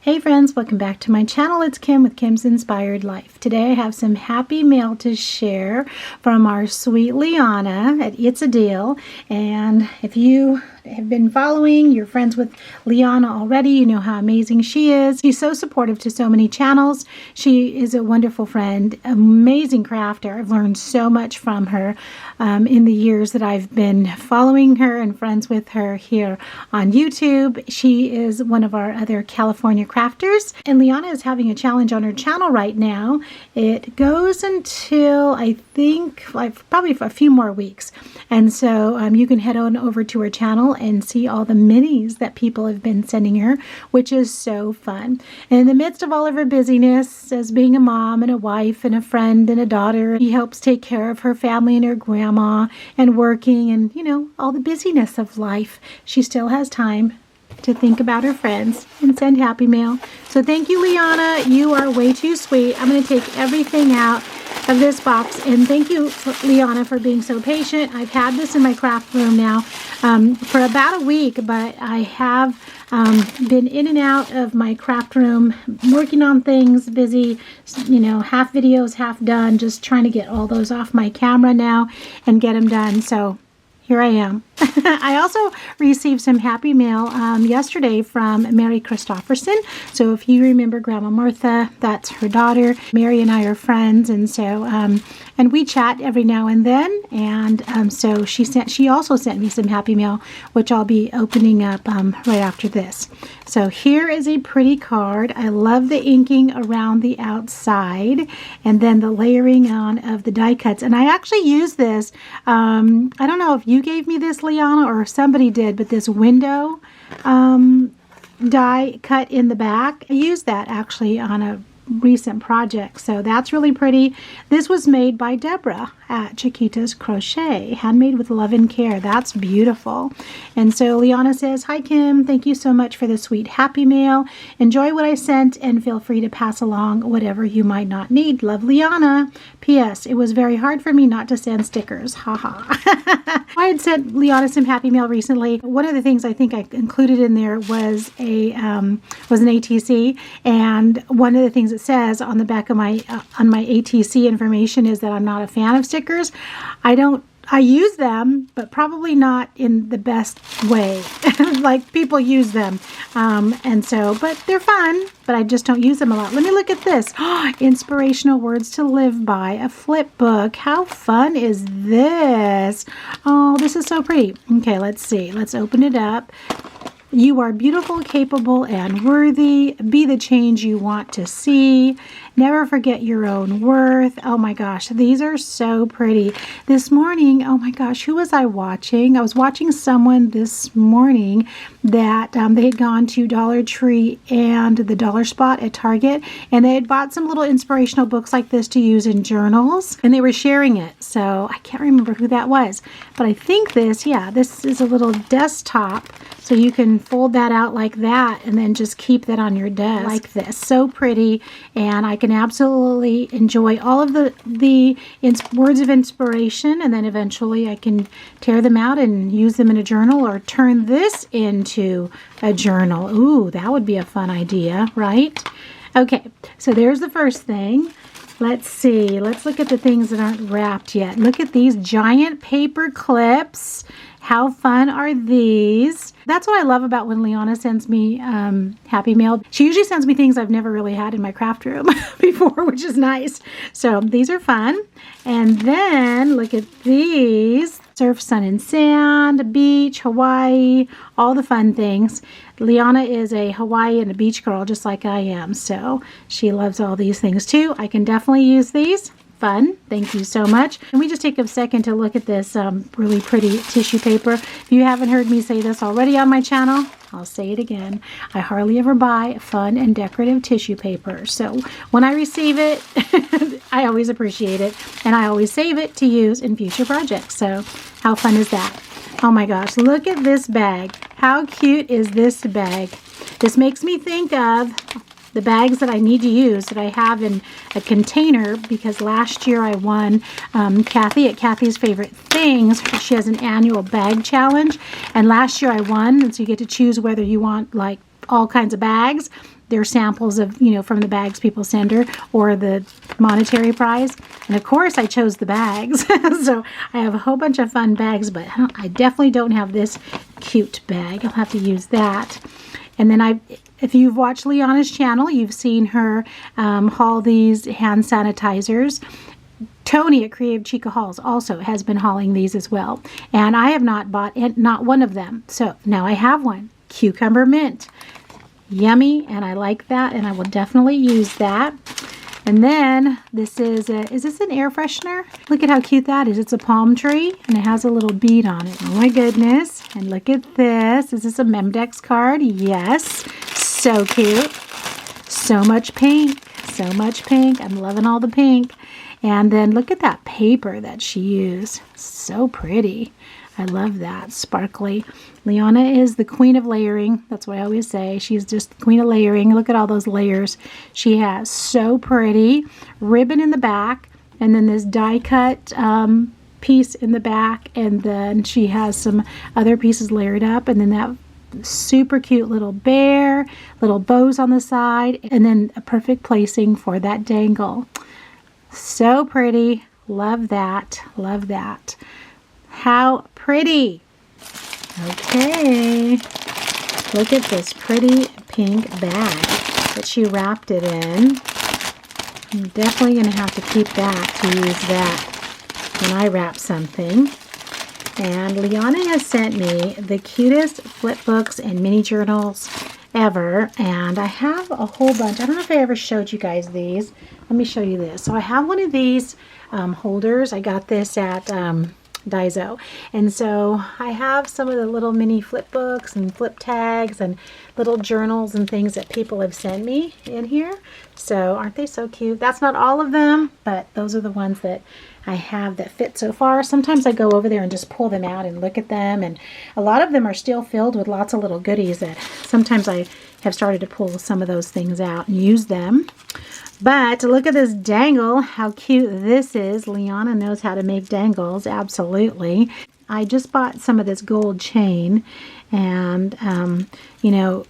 Hey friends, welcome back to my channel. It's Kim with Kim's Inspired Life. Today I have some happy mail to share from our sweet Liana at It's a Deal. And if you have been following, you're friends with Liana already, you know how amazing she is. She's so supportive to so many channels. She is a wonderful friend, amazing crafter. I've learned so much from her in the years that I've been following her and friends with her here on YouTube. She is one of our other California crafters, and Liana is having a challenge on her channel right now. It goes until I think probably for a few more weeks, and so you can head on over to her channel and see all the minis that people have been sending her, which is so fun. And in the midst of all of her busyness as being a mom and a wife and a friend and a daughter, she helps take care of her family and her grandma and working and, you know, all the busyness of life. She still has time to think about her friends and send happy mail. So thank you, Liana. You are way too sweet. I'm going to take everything out of this box, and thank you, Liana, for being so patient. I've had this in my craft room now for about a week, but I have been in and out of my craft room working on things, busy, you know, half videos, half done, just trying to get all those off my camera now and get them done. So here I am. I also received some happy mail yesterday from Mary Christopherson. So if you remember Grandma Martha, that's her daughter. Mary and I are friends, and so and we chat every now and then. And so she also sent me some happy mail, which I'll be opening up right after this. So here is a pretty card. I love the inking around the outside, and then the layering on of the die cuts. And I actually use this. I don't know if you gave me this, Liana, or somebody did, but this window die cut in the back, I used that actually on a recent project, so that's really pretty. This was made by Deborah at Chiquita's Crochet, handmade with love and care. That's beautiful. And so Liana says, "Hi Kim, thank you so much for the sweet happy mail. Enjoy what I sent and feel free to pass along whatever you might not need. Love, Liana. P.S. It was very hard for me not to send stickers. Haha." I had sent Liana some happy mail recently. One of the things I think I included in there was an ATC, and one of the things it says on the back of my on my ATC information is that I'm not a fan of stickers. I use them, but probably not in the best way like people use them. And so, but they're fun, but I just don't use them a lot. Let me look at this. Inspirational words to live by, a flip book. How fun is this? Oh, this is so pretty. Okay, let's see. Let's open it up. You are beautiful, capable, and worthy. Be the change you want to see. Never forget your own worth. Oh my gosh, these are so pretty. This morning, oh my gosh, who was I watching? I was watching someone this morning that they had gone to Dollar Tree and the Dollar Spot at Target, and they had bought some little inspirational books like this to use in journals, and they were sharing it. So I can't remember who that was, but I think this is a little desktop, so you can fold that out like that and then just keep that on your desk like this. So pretty, and I can absolutely enjoy all of the words of inspiration, and then eventually I can tear them out and use them in a journal or turn this into a journal. Ooh, that would be a fun idea, right? Okay, so there's the first thing. Let's see. Let's look at the things that aren't wrapped yet. Look at these giant paper clips. How fun are these? That's what I love about when Liana sends me happy mail. She usually sends me things I've never really had in my craft room before, which is nice. So these are fun. And then look at these. Surf, sun, and sand, beach, Hawaii, all the fun things. Liana is a Hawaii and a beach girl just like I am, so she loves all these things too. I can definitely use these. Fun. Thank you so much. And we just take a second to look at this really pretty tissue paper. If you haven't heard me say this already on my channel, I'll say it again. I hardly ever buy fun and decorative tissue paper. So when I receive it, I always appreciate it. And I always save it to use in future projects. So how fun is that? Oh my gosh, look at this bag. How cute is this bag? This makes me think of the bags that I need to use that I have in a container, because last year I won Kathy at Kathy's Favorite Things. She has an annual bag challenge, and last year I won, and so you get to choose whether you want like all kinds of bags. their samples of, you know, from the bags people send her, or the monetary prize. And of course I chose the bags. So I have a whole bunch of fun bags, but I definitely don't have this cute bag. I'll have to use that. And then if you've watched Liana's channel, you've seen her haul these hand sanitizers. Tony at Creative Chica Hauls also has been hauling these as well. And I have not bought not one of them. So now I have one. Cucumber mint. Yummy, and I like that, and I will definitely use that. And then this is this an air freshener? Look at how cute that is. It's a palm tree, and it has a little bead on it. Oh my goodness. And look at this. Is this a Memdex card? Yes. So cute. So much pink. So much pink. I'm loving all the pink. And then look at that paper that she used. So pretty. I love that. Sparkly. Liana is the queen of layering. That's what I always say. She's just the queen of layering. Look at all those layers she has. So pretty. Ribbon in the back. And then this die cut piece in the back. And then she has some other pieces layered up. And then that super cute little bear. Little bows on the side. And then a perfect placing for that dangle. So pretty. Love that. Love that. How pretty. Okay. Look at this pretty pink bag that she wrapped it in. I'm definitely going to have to keep that to use that when I wrap something. And Liana has sent me the cutest flip books and mini journals ever. And I have a whole bunch. I don't know if I ever showed you guys these. Let me show you this. So I have one of these holders. I got this at Daiso. And so I have some of the little mini flip books and flip tags and little journals and things that people have sent me in here. So aren't they so cute? That's not all of them, but those are the ones that I have that fit so far. Sometimes I go over there and just pull them out and look at them, and a lot of them are still filled with lots of little goodies that sometimes I have started to pull some of those things out and use them. But look at this dangle, how cute this is. Liana knows how to make dangles, absolutely. I just bought some of this gold chain, and you know,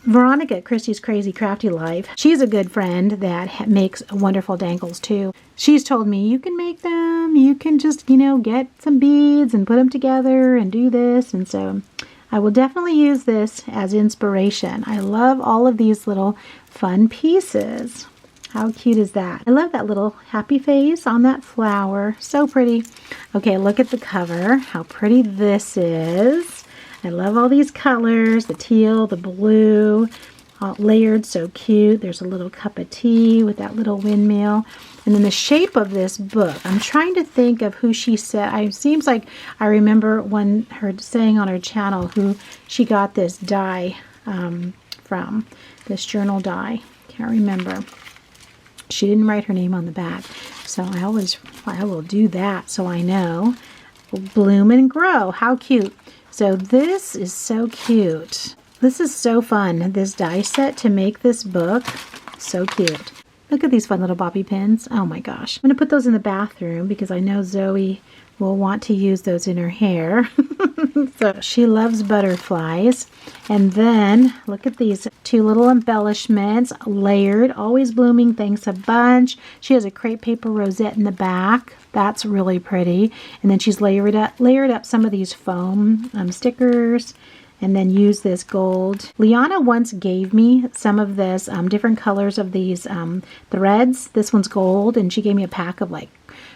Veronica at Christy's Crazy Crafty Life, she's a good friend that makes wonderful dangles too. She's told me, you can make them, you can just, you know, get some beads and put them together and do this. And so I will definitely use this as inspiration. I love all of these little fun pieces. How cute is that? I love that little happy face on that flower. So pretty. Okay, look at the cover. How pretty this is. I love all these colors, the teal, the blue, all layered, so cute. There's a little cup of tea with that little windmill. And then the shape of this book, I'm trying to think of who she said. It seems like I remember her saying on her channel who she got this die from, this journal die. Can't remember. She didn't write her name on the back, so I will do that so I know. Bloom and grow. How cute. So this is so cute. This is so fun, this die set to make this book. So cute. Look at these fun little bobby pins. Oh my gosh. I'm going to put those in the bathroom because I know Zoe will want to use those in her hair. So she loves butterflies. And then look at these two little embellishments, layered, always blooming, thanks a bunch. She has a crepe paper rosette in the back. That's really pretty. And then she's layered up some of these foam stickers, and then use this gold. Liana once gave me some of this different colors of these threads. This one's gold, and she gave me a pack of like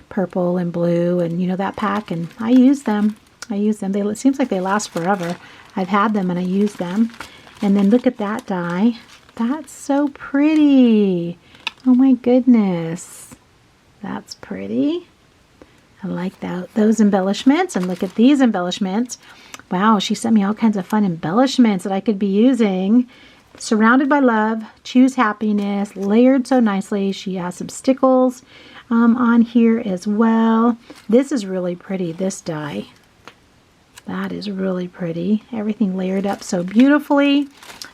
purple and blue, and you know that pack, and I use them. It seems like they last forever. I've had them and I use them. And then look at that die. That's so pretty. Oh my goodness. That's pretty. I like those embellishments. And look at these embellishments. Wow, she sent me all kinds of fun embellishments that I could be using. Surrounded by love, choose happiness, layered so nicely. She has some stickles on here as well. This is really pretty, this die. That is really pretty. Everything layered up so beautifully.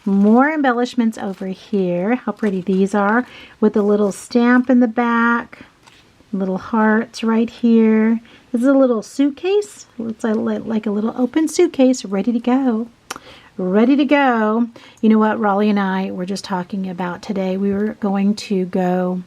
More embellishments over here. How pretty these are, with a little stamp in the back. Little hearts right here. This is a little suitcase. Looks like a little open suitcase ready to go. ready to go. You know what, Raleigh and I were just talking about today. We were going to go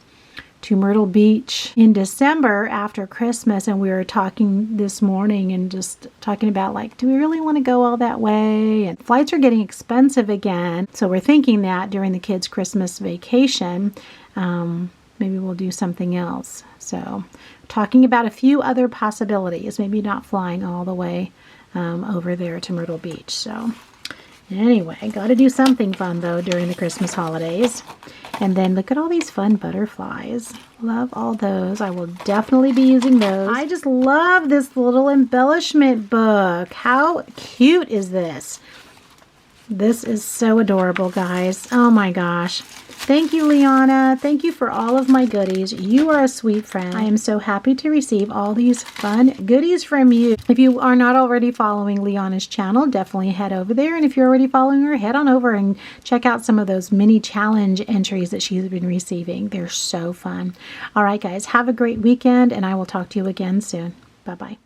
to Myrtle Beach in December after Christmas, and we were talking this morning and just talking about, like, do we really want to go all that way? And flights are getting expensive again, so we're thinking that during the kids' Christmas vacation, maybe we'll do something else. So talking about a few other possibilities, maybe not flying all the way over there to Myrtle Beach. So anyway, got to do something fun though during the Christmas holidays. And then look at all these fun butterflies. Love all those. I will definitely be using those. I just love this little embellishment book. How cute is this? This is so adorable, guys. Oh my gosh. Thank you, Liana. Thank you for all of my goodies. You are a sweet friend. I am so happy to receive all these fun goodies from you. If you are not already following Liana's channel, definitely head over there. And if you're already following her, head on over and check out some of those mini challenge entries that she's been receiving. They're so fun. All right, guys, have a great weekend, and I will talk to you again soon. Bye-bye.